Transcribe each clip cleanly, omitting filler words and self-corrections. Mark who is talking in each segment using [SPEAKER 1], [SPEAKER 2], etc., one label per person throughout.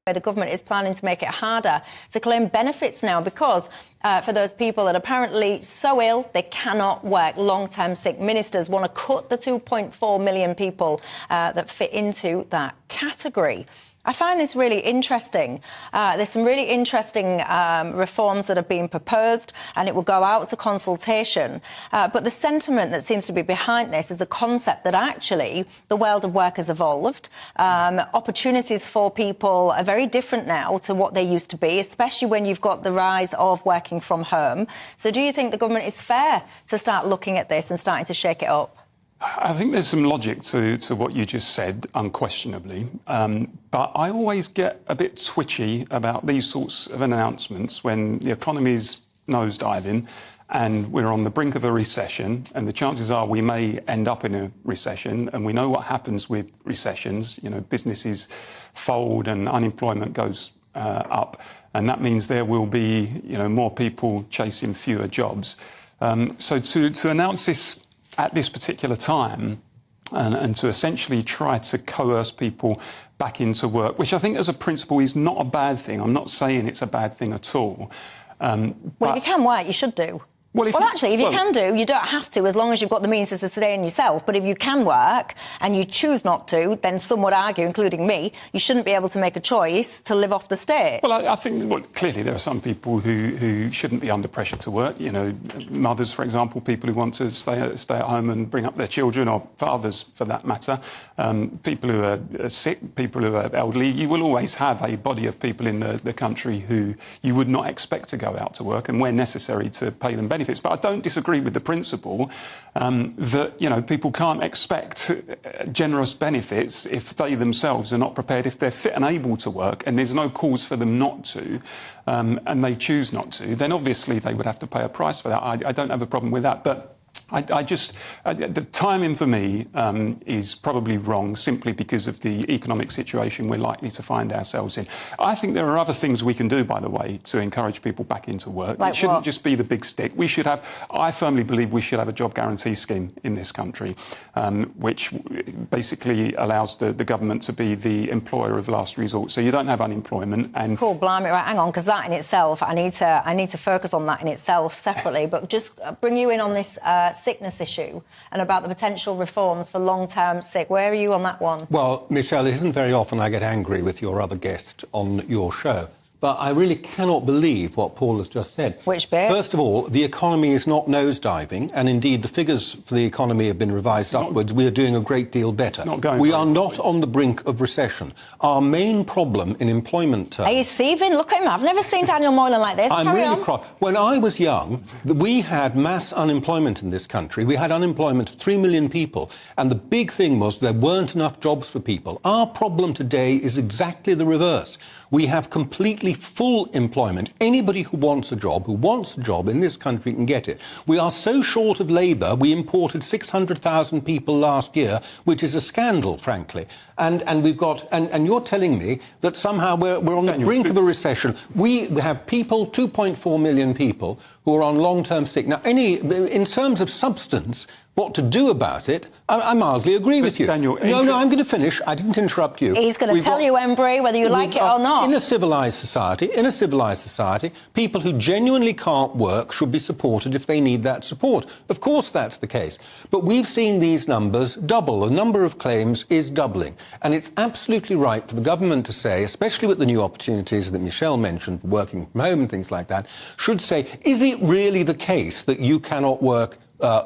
[SPEAKER 1] The government is planning to make it harder to claim benefits now because for those people that are apparently so ill they cannot work, long-term sick. Ministers want to cut the 2.4 million people that fit into that category. I find this really interesting. There's some really interesting reforms that have been proposed, and it will go out to consultation. But the sentiment that seems to be behind this is the concept that actually the world of work has evolved. Opportunities for people are very different now to what they used to be, especially when you've got the rise of working from home. So do you think the government is fair to start looking at this and starting to shake it up?
[SPEAKER 2] I think there's some logic to what you just said, unquestionably. But I always get a bit twitchy about these sorts of announcements when the economy's nosediving and we're on the brink of a recession, and the chances are we may end up in a recession, and we know what happens with recessions. You know, businesses fold and unemployment goes up, and that means there will be, you know, more people chasing fewer jobs. So to announce this at this particular time and to essentially try to coerce people back into work, which I think as a principle is not a bad thing. I'm not saying it's a bad thing at all.
[SPEAKER 1] Well, if you can work, you should do. Well, actually, if you can do, you don't have to, as long as you've got the means to sustain yourself. But if you can work and you choose not to, then some would argue, including me, you shouldn't be able to make a choice to live off the state.
[SPEAKER 2] Well, I think, clearly there are some people who shouldn't be under pressure to work. You know, mothers, for example, people who want to stay at home and bring up their children, or fathers, for that matter. People who are sick, people who are elderly. You will always have a body of people in the country who you would not expect to go out to work, and where necessary to pay them benefits. But I don't disagree with the principle that, you know, people can't expect generous benefits if they themselves are not prepared, if they're fit and able to work and there's no cause for them not to, and they choose not to, then obviously they would have to pay a price for that. I don't have a problem with that. But the timing for me is probably wrong, simply because of the economic situation we're likely to find ourselves in. I think there are other things we can do, by the way, to encourage people back into work.
[SPEAKER 1] Like
[SPEAKER 2] it shouldn't
[SPEAKER 1] what?
[SPEAKER 2] just be the big stick. I firmly believe we should have a job guarantee scheme in this country, which basically allows the government to be the employer of last resort. So you don't have unemployment. And
[SPEAKER 1] cool, blimey, right, hang on, because that in itself, I need to focus on that in itself separately. But just bring you in on this sickness issue and about the potential reforms for long-term sick. Where are you on that one?
[SPEAKER 3] Well, Michelle, it isn't very often I get angry with your other guest on your show, but I really cannot believe what Paul has just said.
[SPEAKER 1] Which bit?
[SPEAKER 3] First of all, the economy is not nosediving, and indeed the figures for the economy have been revised upwards. We are doing a great deal better. We are not on the brink of recession. Our main problem in employment terms...
[SPEAKER 1] Are you seething? Look at him. I've never seen Daniel Moylan like this.
[SPEAKER 3] I'm really cross. When I was young, we had mass unemployment in this country. We had unemployment of 3 million people, and the big thing was there weren't enough jobs for people. Our problem today is exactly the reverse. We have completely full employment. Anybody who wants a job in this country can get it. We are so short of labour, we imported 600,000 people last year, which is a scandal, frankly. And we've got, and you're telling me that somehow we're on the brink of a recession. We have people, 2.4 million people, who are on long-term sick. Now, in terms of substance, what to do about it, I mildly agree with you.
[SPEAKER 2] Daniel,
[SPEAKER 3] no, I'm going to finish. I didn't interrupt you.
[SPEAKER 1] He's going to tell you, Embery, whether you like it or not.
[SPEAKER 3] In a civilised society, people who genuinely can't work should be supported if they need that support. Of course that's the case. But we've seen these numbers double. The number of claims is doubling. And it's absolutely right for the government to say, especially with the new opportunities that Michelle mentioned, working from home and things like that, should say, is it really the case that you cannot work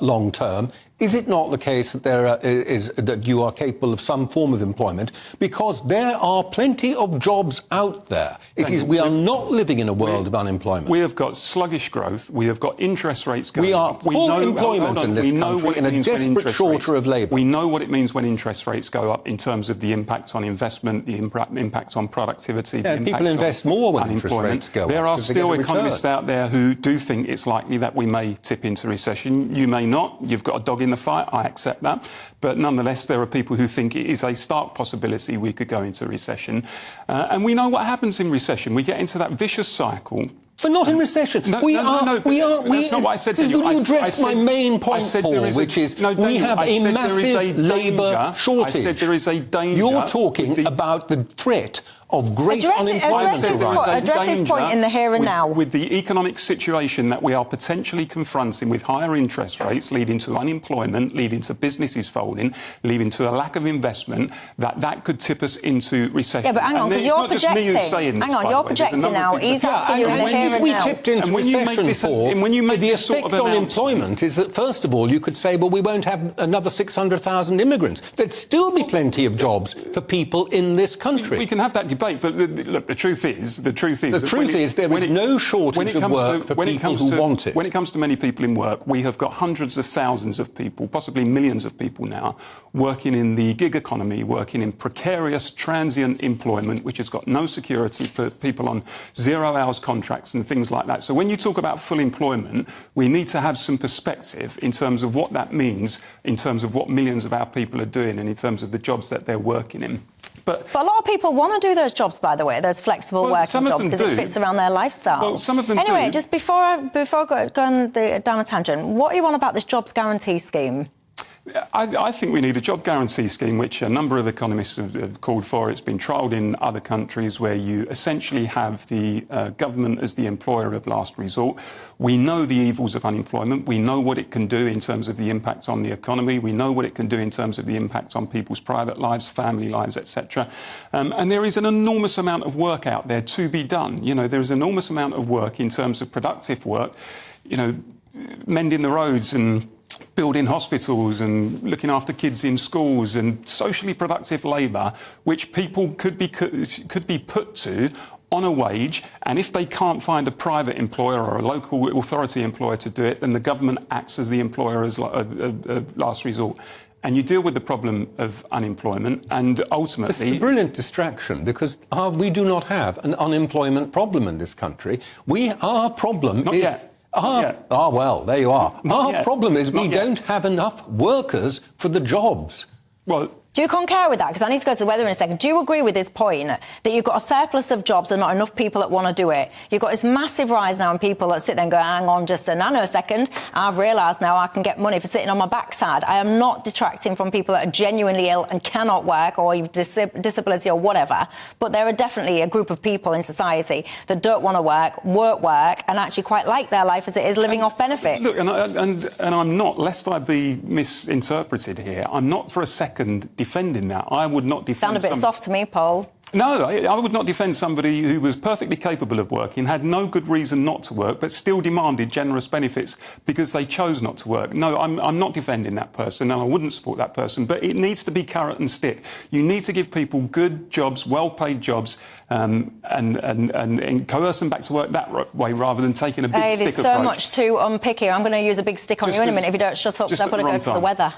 [SPEAKER 3] long term? Is it not the case that that you are capable of some form of employment? Because there are plenty of jobs out there. We are not living in a world of unemployment.
[SPEAKER 2] We have got sluggish growth. We have got interest rates going up.
[SPEAKER 3] We are full employment in this country and a desperate shorter of labour.
[SPEAKER 2] We know what it means when interest rates go up in terms of the impact on investment, the impact on productivity.
[SPEAKER 3] Yeah, people invest more when interest rates go up.
[SPEAKER 2] There are still economists out there who do think it's likely that we may tip into recession. You may not. You've got a dog in the fight. I accept that. But nonetheless, there are people who think it is a stark possibility we could go into recession. And we know what happens in recession. We get into that vicious cycle.
[SPEAKER 3] We're not in recession.
[SPEAKER 2] No, that's not what I said.
[SPEAKER 3] Would you address my main point, Paul, which is we have a massive labour shortage.
[SPEAKER 2] I said there is a danger.
[SPEAKER 3] You're talking about the threat of great unemployment
[SPEAKER 1] address his point in the here and now.
[SPEAKER 2] With the economic situation that we are potentially confronting, with higher interest rates leading to unemployment, leading to businesses folding, leading to a lack of investment, that could tip us into recession.
[SPEAKER 1] Yeah, but hang on, because you're projecting. Hang on, you're projecting now. He's asking you in the here and now.
[SPEAKER 3] If we tipped into recession, the effect on employment is that, first of all, you could say, well, we won't have another 600,000 immigrants. There'd still be plenty of jobs for people in this country.
[SPEAKER 2] We can have that debate, but look, the truth is there is
[SPEAKER 3] no shortage of work for people who want it.
[SPEAKER 2] When it comes to many people in work, we have got hundreds of thousands of people, possibly millions of people now, working in the gig economy, working in precarious, transient employment, which has got no security for people on 0 hours contracts and things like that. So when you talk about full employment, we need to have some perspective in terms of what that means, in terms of what millions of our people are doing, and in terms of the jobs that they're working in. But
[SPEAKER 1] a lot of people want to do those jobs, by the way, those flexible working jobs, because it fits around their lifestyle.
[SPEAKER 2] Well, some of them
[SPEAKER 1] anyway,
[SPEAKER 2] do.
[SPEAKER 1] just before I go down a tangent, what are you on about this jobs guarantee scheme?
[SPEAKER 2] I think we need a job guarantee scheme, which a number of economists have called for. It's been trialled in other countries, where you essentially have the government as the employer of last resort. We know the evils of unemployment. We know what it can do in terms of the impact on the economy. We know what it can do in terms of the impact on people's private lives, family lives, etc. And there is an enormous amount of work out there to be done. You know, there is an enormous amount of work in terms of productive work, you know, mending the roads and building hospitals and looking after kids in schools, and socially productive labour, which people could be put to on a wage, and if they can't find a private employer or a local authority employer to do it, then the government acts as the employer as last resort. And you deal with the problem of unemployment, and ultimately...
[SPEAKER 3] It's a brilliant distraction, because we do not have an unemployment problem in this country. Our problem
[SPEAKER 2] Not
[SPEAKER 3] is...
[SPEAKER 2] yet.
[SPEAKER 3] Well, there you are. Our problem is we don't have enough workers for the jobs.
[SPEAKER 2] Well,
[SPEAKER 1] do you concur with that? Because I need to go to the weather in a second. Do you agree with this point that you've got a surplus of jobs and not enough people that want to do it? You've got this massive rise now in people that sit there and go, hang on just a nanosecond, I've realised now I can get money for sitting on my backside. I am not detracting from people that are genuinely ill and cannot work, or disability or whatever, but there are definitely a group of people in society that don't want to work, and actually quite like their life as it is, living off benefits.
[SPEAKER 2] Look, and I'm not, lest I be misinterpreted here, I'm not for a second defending that. I would not defend...
[SPEAKER 1] Sound a bit soft to me, Paul.
[SPEAKER 2] No, I would not defend somebody who was perfectly capable of working, had no good reason not to work, but still demanded generous benefits because they chose not to work. No, I'm not defending that person, and I wouldn't support that person, but it needs to be carrot and stick. You need to give people good jobs, well-paid jobs, and coerce them back to work that way, rather than taking a big stick approach.
[SPEAKER 1] There's so much to unpick here. I'm going to use a big stick on you in a minute if you don't shut up, because I've got to go to the weather.